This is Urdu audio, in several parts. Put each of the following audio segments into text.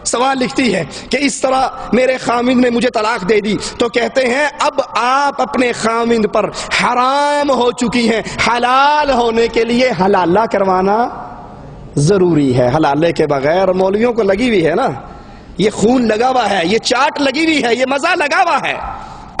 سوال لکھتی ہے کہ اس طرح میرے خامند نے مجھے طلاق دے دی، تو کہتے ہیں اب آپ اپنے خامند پر حرام ہو چکی ہیں، حلال ہونے کے لیے حلالہ کروانا ضروری ہے۔ حلالے کے بغیر مولویوں کو لگی ہوئی ہے نا، یہ خون لگا ہوا ہے، یہ چاٹ لگی ہوئی ہے، یہ مزہ لگا ہوا ہے۔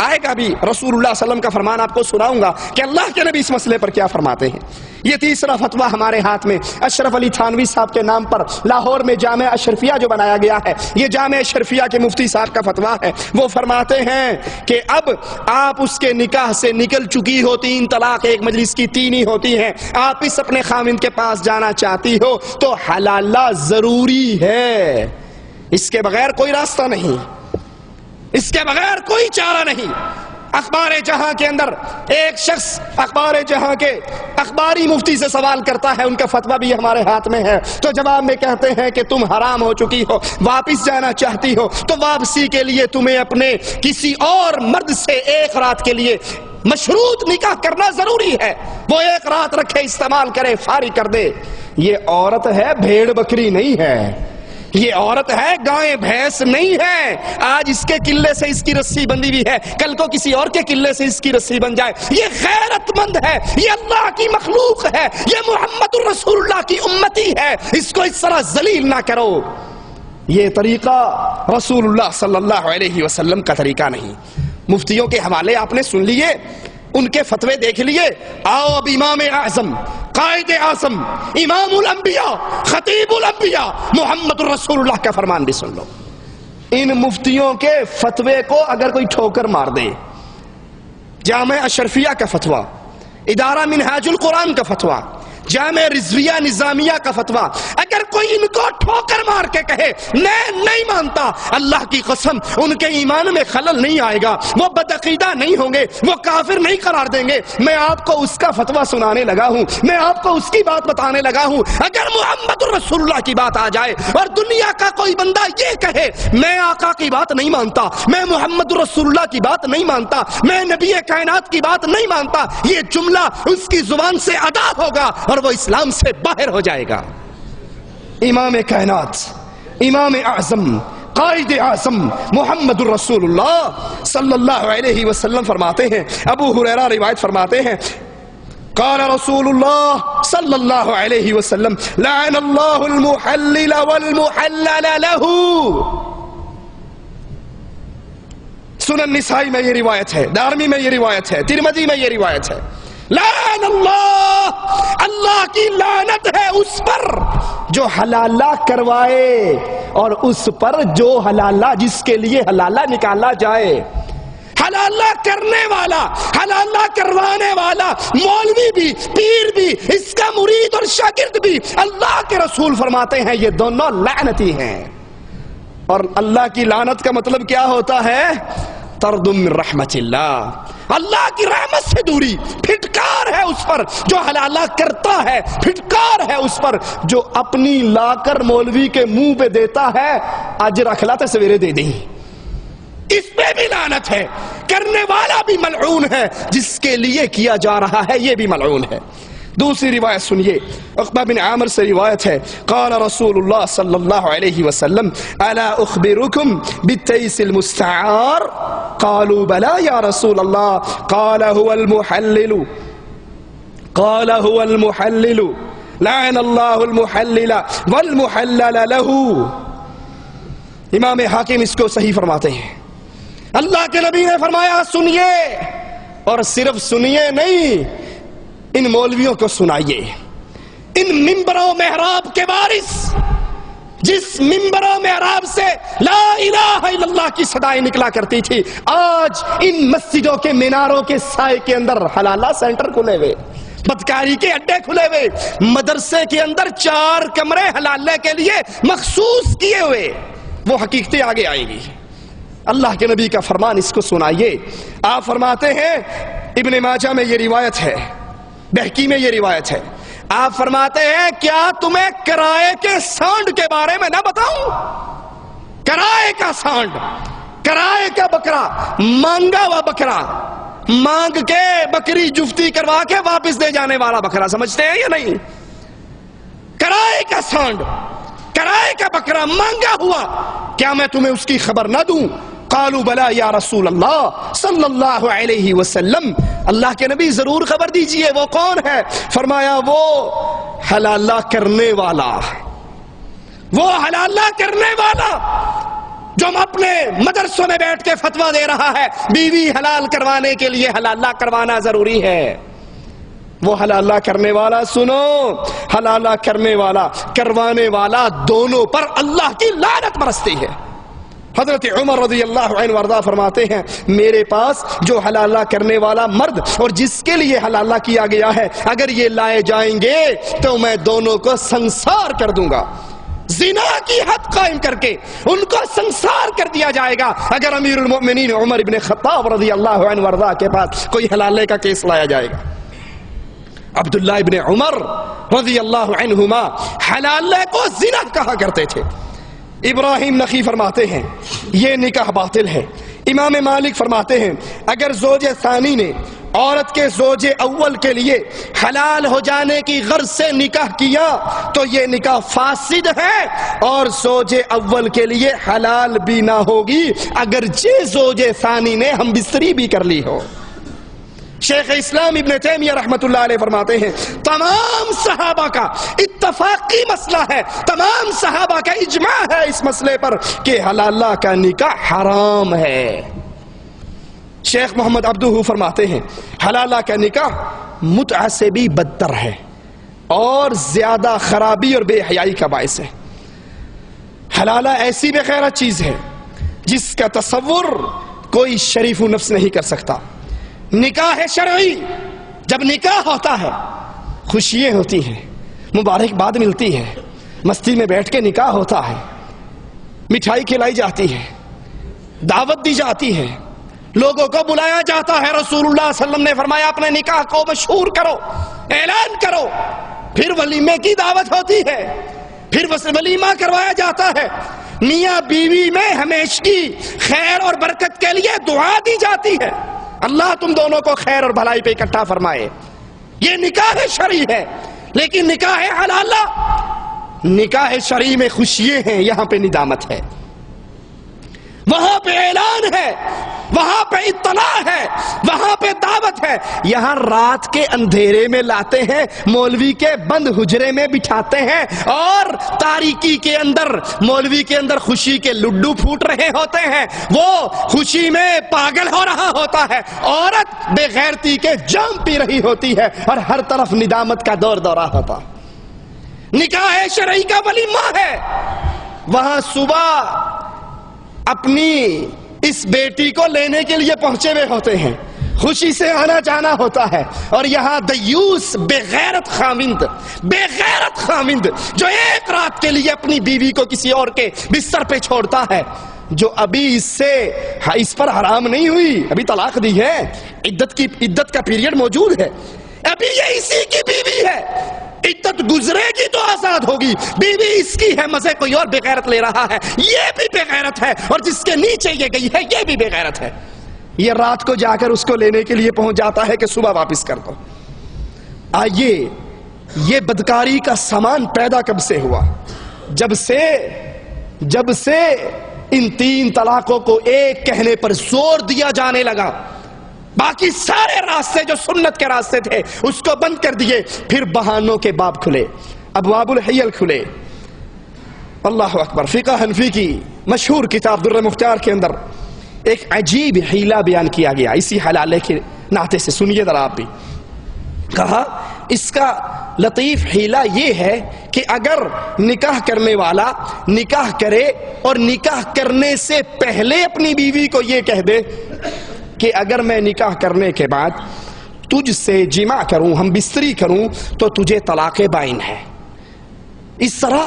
آئے گا بھی رسول اللہ صلی اللہ علیہ وسلم کا فرمان آپ کو سناؤں گا کہ اللہ کے نبی اس مسئلے پر کیا فرماتے ہیں۔ یہ تیسرا فتویٰ ہمارے ہاتھ میں اشرف علی تھانوی صاحب کے نام پر لاہور میں جامع اشرفیہ جو بنایا گیا ہے، یہ جامع اشرفیہ کے مفتی صاحب کا فتویٰ ہے۔ وہ فرماتے ہیں کہ اب آپ اس کے نکاح سے نکل چکی ہو، 3 طلاق ایک مجلس کی 3 ہی ہوتی ہیں، آپ اس اپنے خاوند کے پاس جانا چاہتی ہو تو حلالہ ضروری ہے، اس کے بغیر کوئی راستہ نہیں، اس کے بغیر کوئی چارہ نہیں۔ اخبار جہاں کے اندر ایک شخص اخبار جہاں کے اخباری مفتی سے سوال کرتا ہے، ان کا فتویٰ بھی ہمارے ہاتھ میں ہے، تو جواب میں کہتے ہیں کہ تم حرام ہو چکی ہو، واپس جانا چاہتی ہو تو واپسی کے لیے تمہیں اپنے کسی اور مرد سے 1 رات کے لیے مشروط نکاح کرنا ضروری ہے، وہ 1 رات رکھے، استعمال کرے، فارغ کر دے۔ یہ عورت ہے، بھیڑ بکری نہیں ہے، یہ عورت ہے، گائے بھینس نہیں ہے۔ آج اس کے قلعے سے اس کی رسی بندھی ہوئی ہے، کل کو کسی اور کے قلعے سے اس کی رسی بن جائے۔ یہ غیرت مند ہے، یہ اللہ کی مخلوق ہے، یہ محمد الرسول اللہ کی امتی ہے، اس کو اس طرح ذلیل نہ کرو۔ یہ طریقہ رسول اللہ صلی اللہ علیہ وسلم کا طریقہ نہیں۔ مفتیوں کے حوالے آپ نے سن لیے، ان کے فتوے دیکھ لیے، آؤ اب امام اعظم، قائد اعظم، امام الانبیاء، خطیب الانبیاء محمد الرسول اللہ کا فرمان بھی سن لو۔ ان مفتیوں کے فتوے کو اگر کوئی ٹھوکر مار دے، جامع اشرفیہ کا فتویٰ، ادارہ منہاج القرآن کا فتویٰ، جامع رضویہ نظامیہ کا فتویٰ، اگر کوئی ان کو ٹھوکر مار کے کہے میں نہیں مانتا، اللہ کی قسم ان کے ایمان میں خلل نہیں آئے گا، وہ بدعقیدہ نہیں ہوں گے، وہ کافر نہیں قرار دیں گے۔ میں آپ کو اس کا فتویٰ سنانے لگا ہوں، میں آپ کو اس کی بات بتانے لگا ہوں۔ اگر محمد الرسول اللہ کی بات آ جائے اور دنیا کا کوئی بندہ یہ کہے میں آقا کی بات نہیں مانتا، میں محمد الرسول اللہ کی بات نہیں مانتا، میں نبی کائنات کی بات نہیں مانتا، یہ جملہ اس کی زبان سے ادا ہوگا اور وہ اسلام سے باہر ہو جائے گا۔ امام کائنات، امام اعظم، قائد اعظم محمد الرسول اللہ صلی اللہ علیہ وسلم فرماتے ہیں، ابو ہریرہ روایت فرماتے ہیں، قال رسول اللہ صلی اللہ علیہ وسلم لعن اللہ المحلل والمحلل له۔ سنن نسائی میں یہ روایت ہے، دارمی میں یہ روایت ہے، ترمذی میں یہ روایت ہے۔ لعن اللہ، اللہ کی لعنت ہے اس پر جو حلالہ کروائے اور اس پر جو حلالہ، جس کے لیے حلالہ نکالا جائے۔ حلالہ کرنے والا، حلالہ کروانے والا، مولوی بھی، پیر بھی، اس کا مرید اور شاگرد بھی، اللہ کے رسول فرماتے ہیں یہ دونوں لعنتی ہیں۔ اور اللہ کی لعنت کا مطلب کیا ہوتا ہے؟ طرد من رحمت اللہ، اللہ کی رحمت سے دوری، پھٹکار ہے اس پر جو حلالہ کرتا ہے، پھٹکار ہے اس پر جو اپنی لا کر مولوی کے منہ پہ دیتا ہے، اجر اخلاتے سویرے دے دیں، اس پہ بھی لعنت ہے۔ کرنے والا بھی ملعون ہے، جس کے لیے کیا جا رہا ہے یہ بھی ملعون ہے۔ دوسری روایت سنیے، عقبہ بن عامر سے روایت ہے، قال رسول اللہ صلی اللہ علیہ وسلم الا اخبرکم بالتیس المستعار؟ قالوا بلا یا رسول اللہ، قال هو المحلل، قال هو المحلل، لعن اللہ المحلل والمحلل له۔ امام حاکم اس کو صحیح فرماتے ہیں، اللہ کے نبی نے فرمایا سنیے، اور صرف سنیے نہیں، ان مولویوں کو سنائیے، ان ممبر و محراب کے وارث، جس ممبر و محراب سے لا الہ الا اللہ کی صدائیں نکلا کرتی تھی، آج ان مسجدوں کے میناروں کے سائے کے اندر حلالہ سینٹر کھلے ہوئے، بدکاری کے اڈے کھلے ہوئے، مدرسے کے اندر 4 کمرے حلالے کے لیے مخصوص کیے ہوئے، وہ حقیقتیں آگے آئیں گی۔ اللہ کے نبی کا فرمان اس کو سنائیے۔ آپ فرماتے ہیں، ابن ماجہ میں یہ روایت ہے، بہقی میں یہ روایت ہے، آپ فرماتے ہیں کیا تمہیں کرائے کے سانڈ کے بارے میں نہ بتاؤں؟ کرائے کا سانڈ، کرائے کا بکرا، مانگا ہوا بکرا، مانگ کے بکری جفتی کروا کے واپس دے جانے والا بکرا، سمجھتے ہیں یا نہیں؟ کرائے کا سانڈ، کرائے کا بکرا مانگا ہوا، کیا میں تمہیں اس کی خبر نہ دوں؟ قالوا بلا یا رسول اللہ صلی اللہ علیہ وسلم، اللہ کے نبی ضرور خبر دیجئے، وہ کون ہے؟ فرمایا وہ حلالہ کرنے والا، وہ حلالہ کرنے والا جو اپنے مدرسوں میں بیٹھ کے فتویٰ دے رہا ہے بیوی حلال کروانے کے لیے حلالہ کروانا ضروری ہے، وہ حلالہ کرنے والا، سنو، حلالہ کرنے والا کروانے والا دونوں پر اللہ کی لعنت برستی ہے۔ حضرت عمر رضی اللہ عنہ وارضہ فرماتے ہیں میرے پاس جو حلالہ کرنے والا مرد اور جس کے لیے حلالہ کیا گیا ہے اگر یہ لائے جائیں گے تو میں دونوں کو سنسار کر دوں گا، زنا کی حد قائم کر کے ان کو سنسار کر دیا جائے گا اگر امیر المؤمنین عمر ابن خطاب رضی اللہ عنہ وارضہ کے پاس کوئی حلالے کا کیس لایا جائے گا۔ عبداللہ ابن عمر رضی اللہ عنہما حلالے کو زنا کہا کرتے تھے۔ ابراہیم نخعی فرماتے ہیں یہ نکاح باطل ہے۔ امام مالک فرماتے ہیں اگر زوج ثانی نے عورت کے زوج اول کے لیے حلال ہو جانے کی غرض سے نکاح کیا تو یہ نکاح فاسد ہے اور زوج اول کے لیے حلال بھی نہ ہوگی اگرچہ زوج ثانی نے ہم بستری بھی کر لی ہو۔ شیخ اسلام ابن تیمیہ رحمت اللہ علیہ فرماتے ہیں تمام صحابہ کا اتفاقی مسئلہ ہے، تمام صحابہ کا اجماع ہے اس مسئلے پر کہ حلالہ کا نکاح حرام ہے۔ شیخ محمد عبدہ فرماتے ہیں حلالہ کا نکاح متعہ سے بھی بدتر ہے اور زیادہ خرابی اور بے حیائی کا باعث ہے۔ حلالہ ایسی بے غیرت چیز ہے جس کا تصور کوئی شریف و نفس نہیں کر سکتا۔ نکاح شرعی، جب نکاح ہوتا ہے خوشیاں ہوتی ہیں، مبارکباد ملتی ہے، مستی میں بیٹھ کے نکاح ہوتا ہے، مٹھائی کھلائی جاتی ہے، دعوت دی جاتی ہے، لوگوں کو بلایا جاتا ہے۔ رسول اللہ صلی اللہ علیہ وسلم نے فرمایا اپنے نکاح کو مشہور کرو، اعلان کرو، پھر ولیمے کی دعوت ہوتی ہے، پھر ولیمہ کروایا جاتا ہے، میاں بیوی میں ہمیشگی خیر اور برکت کے لیے دعا دی جاتی ہے، اللہ تم دونوں کو خیر اور بھلائی پہ اکٹھا فرمائے۔ یہ نکاح شرعی ہے، لیکن نکاح حلالہ، نکاح شرعی میں خوشیاں ہیں، یہاں پہ ندامت ہے، وہاں پہ اعلان ہے، وہاں پہ اطلاع ہے، وہاں پہ دعوت ہے۔ یہاں رات کے اندھیرے میں لاتے ہیں، مولوی کے بند حجرے میں بٹھاتے ہیں اور تاریکی کے اندر مولوی کے اندر خوشی کے لڈو پھوٹ رہے ہوتے ہیں، وہ خوشی میں پاگل ہو رہا ہوتا ہے، عورت بے غیرتی کے جام پی رہی ہوتی ہے اور ہر طرف ندامت کا دور دورہ ہوتا۔ نکاح شرعی کا ولیمہ ہے، وہاں صبح اپنی اس بیٹی کو لینے کے لیے پہنچے ہوئے ہوتے ہیں، خوشی سے آنا جانا ہوتا ہے، اور یہاں دیوس بے غیرت خامند جو ایک رات کے لیے اپنی بیوی کو کسی اور کے بستر پہ چھوڑتا ہے، جو ابھی اس پر حرام نہیں ہوئی، ابھی طلاق دی ہے، عدت کا پیریڈ موجود ہے، ابھی یہ اسی کی بیوی ہے، عدت گزرے گی تو آزاد ہوگی، بیوی اس کی ہے، مزے کوئی اور بے غیرت لے رہا ہے، یہ بھی بے غیرت ہے، اور جس کے نیچے یہ گئی ہے یہ بھی بے غیرت ہے۔ یہ رات کو جا کر اس کو لینے کے لیے پہنچ جاتا ہے کہ صبح واپس کر دو۔ آئیے یہ بدکاری کا سامان پیدا کب سے ہوا؟ جب سے ان 3 طلاقوں کو ایک کہنے پر زور دیا جانے لگا، باقی سارے راستے جو سنت کے راستے تھے اس کو بند کر دیے، پھر بہانوں کے باب کھلے، ابواب الحیل کھلے۔ اللہ اکبر۔ فقہ حنفی کی مشہور کتاب در مختار کے اندر ایک عجیب حیلہ بیان کیا گیا اسی حلالے کے ناطے سے، سنیے ذرا آپ بھی۔ کہا اس کا لطیف حیلہ یہ ہے کہ اگر نکاح کرنے والا نکاح کرے اور نکاح کرنے سے پہلے اپنی بیوی کو یہ کہہ دے کہ اگر میں نکاح کرنے کے بعد تجھ سے جماع کروں، ہم بستری کروں تو تجھے طلاق بائن ہے، اس طرح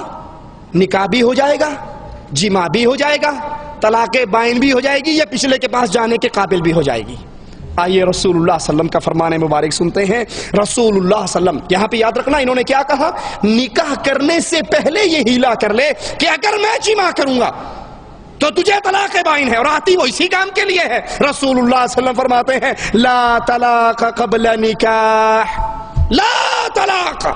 نکاح بھی ہو جائے گا، جماع بھی ہو جائے گا، طلاق بائن بھی ہو جائے گی، یہ پچھلے کے پاس جانے کے قابل بھی ہو جائے گی۔ آئیے رسول اللہ صلی اللہ علیہ وسلم کا فرمان مبارک سنتے ہیں۔ رسول اللہ صلی اللہ علیہ وسلم، یہاں پہ یاد رکھنا انہوں نے کیا کہا، نکاح کرنے سے پہلے یہ ہیلا کر لے کہ اگر میں جماع کروں گا تو تجھے طلاق بائن ہے، اور آتی وہ اسی کام کے لیے ہے۔ رسول اللہ صلی اللہ علیہ وسلم فرماتے ہیں لا طلاق قبل نکاح، لا طلاق